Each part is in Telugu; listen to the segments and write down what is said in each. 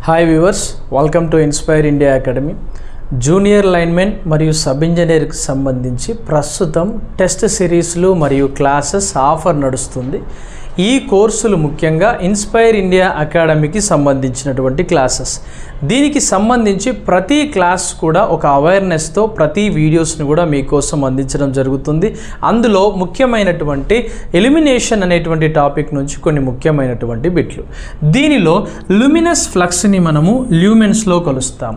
Hi viewers, welcome to inspire India academy. Junior linemen మరియు సబ్ ఇంజనీర్కి సంబంధించి ప్రస్తుతం టెస్ట్ సిరీస్లు మరియు క్లాసెస్ ఆఫర్ నడుస్తుంది. ఈ కోర్సులు ముఖ్యంగా ఇన్స్పైర్ ఇండియా అకాడమీకి సంబంధించినటువంటి క్లాసెస్. దీనికి సంబంధించి ప్రతి క్లాస్ కూడా ఒక అవేర్నెస్తో ప్రతి వీడియోస్ని కూడా మీకోసం అందించడం జరుగుతుంది. అందులో ముఖ్యమైనటువంటి ఎలిమినేషన్ అనేటువంటి టాపిక్ నుంచి కొన్ని ముఖ్యమైనటువంటి బిట్లు. దీనిలో ల్యూమినస్ ఫ్లక్స్ని మనము ల్యూమెన్స్లో కొలుస్తాం.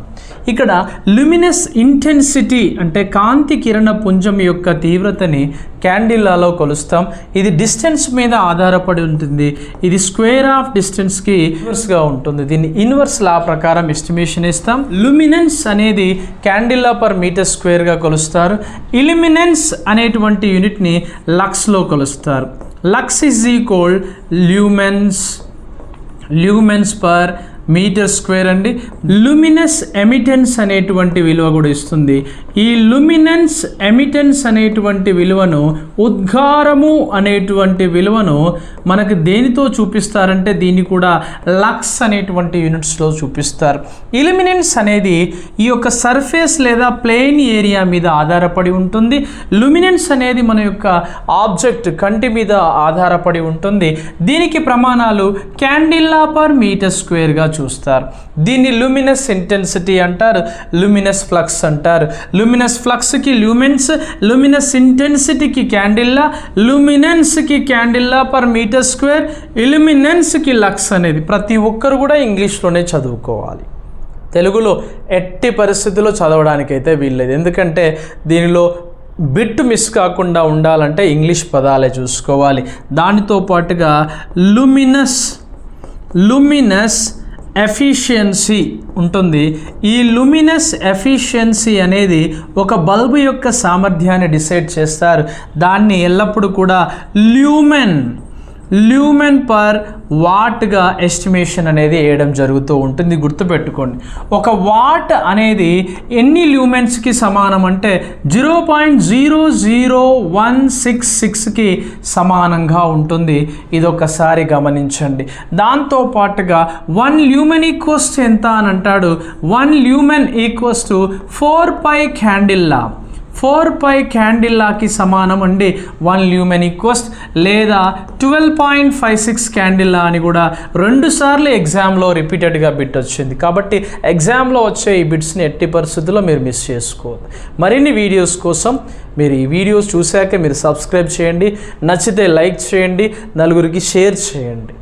ఇక్కడ ల్యూమినస్ ఇంటెన్సిటీ అంటే కాంతి కిరణ పుంజం యొక్క తీవ్రతని క్యాండిల్లాలో కొలుస్తాం. ఇది డిస్టెన్స్ మీద ఆధారపడి ఉంటుంది. ఇది స్క్వేర్ ఆఫ్ డిస్టెన్స్కి ఇన్వర్స్గా ఉంటుంది. దీన్ని ఇన్వర్స్ లా ప్రకారం ఎస్టిమేషన్ ఇస్తాం. లుమినెన్స్ అనేది క్యాండిల్లా పర్ మీటర్ స్క్వేర్గా కొలుస్తారు. ఇల్యూమినెన్స్ అనేటువంటి యూనిట్ని లక్స్లో కొలుస్తారు. Lux is equal lumens per metre square అండి. లుమినస్ ఎమిటెన్స్ అనేటువంటి విలువ కూడా ఇస్తుంది. ఈ లుమినెన్స్ ఎమిటెన్స్ అనేటువంటి విలువను ఉద్గారము అనేటువంటి విలువను మనకు దేనితో చూపిస్తారంటే దీన్ని కూడా లక్స్ అనేటువంటి యూనిట్స్లో చూపిస్తారు. ఇల్యూమినెన్స్ అనేది ఈ యొక్క సర్ఫేస్ లేదా ప్లేన్ ఏరియా మీద ఆధారపడి ఉంటుంది. లుమినెన్స్ అనేది మన యొక్క ఆబ్జెక్ట్ కంటి మీద ఆధారపడి ఉంటుంది. దీనికి ప్రమాణాలు క్యాండిల్లా పర్ మీటర్ స్క్వేర్గా చూస్తారు. దీన్ని ల్యూమినస్ ఇంటెన్సిటీ అంటారు, ల్యూమినస్ ఫ్లక్స్ అంటారు. ల్యూమినస్ ఫ్లక్స్కి ల్యూమెన్స్, ల్యూమినస్ ఇంటెన్సిటీకి క్యాండిల్లా, ల్యూమినెన్స్కి క్యాండిల్లా పర్ మీటర్ స్క్వేర్, ఇల్యూమినెన్స్కి లక్స్ అనేది ప్రతి ఒక్కరు కూడా ఇంగ్లీష్లోనే చదువుకోవాలి. తెలుగులో ఎట్టి పరిస్థితుల్లో చదవడానికైతే వీల్లేదు. ఎందుకంటే దీనిలో బిట్ మిస్ కాకుండా ఉండాలంటే ఇంగ్లీష్ పదాలే చూసుకోవాలి. దానితో పాటుగా లుమినస్ ఎఫిషియన్సీ ఉంటుంది. ఈ లుమినస్ ఎఫిషియన్సీ అనేది ఒక బల్బు యొక్క సామర్థ్యాన్ని డిసైడ్ చేస్తారు. దాన్ని ఎల్లప్పుడూ కూడా ల్యూమెన్ పర్ వాట్గా ఎస్టిమేషన్ అనేది వేయడం జరుగుతూ ఉంటుంది. గుర్తుపెట్టుకోండి, ఒక వాట్ అనేది ఎన్ని ల్యూమెన్స్కి సమానం అంటే 0.00166కి సమానంగా ఉంటుంది. ఇదొకసారి గమనించండి. దాంతోపాటుగా 1 ల్యూమెన్ ఈక్వల్స్ ఎంత అని అంటాడు. 1 ల్యూమెన్ ఈక్వల్స్ టు 4π క్యాండిల్లా. 4π క్యాండిల్లాకి సమానం అండి 1 ల్యూమెన్ ఈక్వల్స్, లేదా 12.56 క్యాండిల్లా అని కూడా 2 సార్లు ఎగ్జామ్లో రిపీటెడ్గా బిట్ వచ్చింది. కాబట్టి ఎగ్జామ్లో వచ్చే ఈ బిట్స్ని ఎట్టి పరిస్థితుల్లో మీరు మిస్ చేసుకోవద్దు. మరిన్ని వీడియోస్ కోసం మీరు ఈ వీడియోస్ చూశాక మీరు సబ్స్క్రైబ్ చేయండి, నచ్చితే లైక్ చేయండి, నలుగురికి షేర్ చేయండి.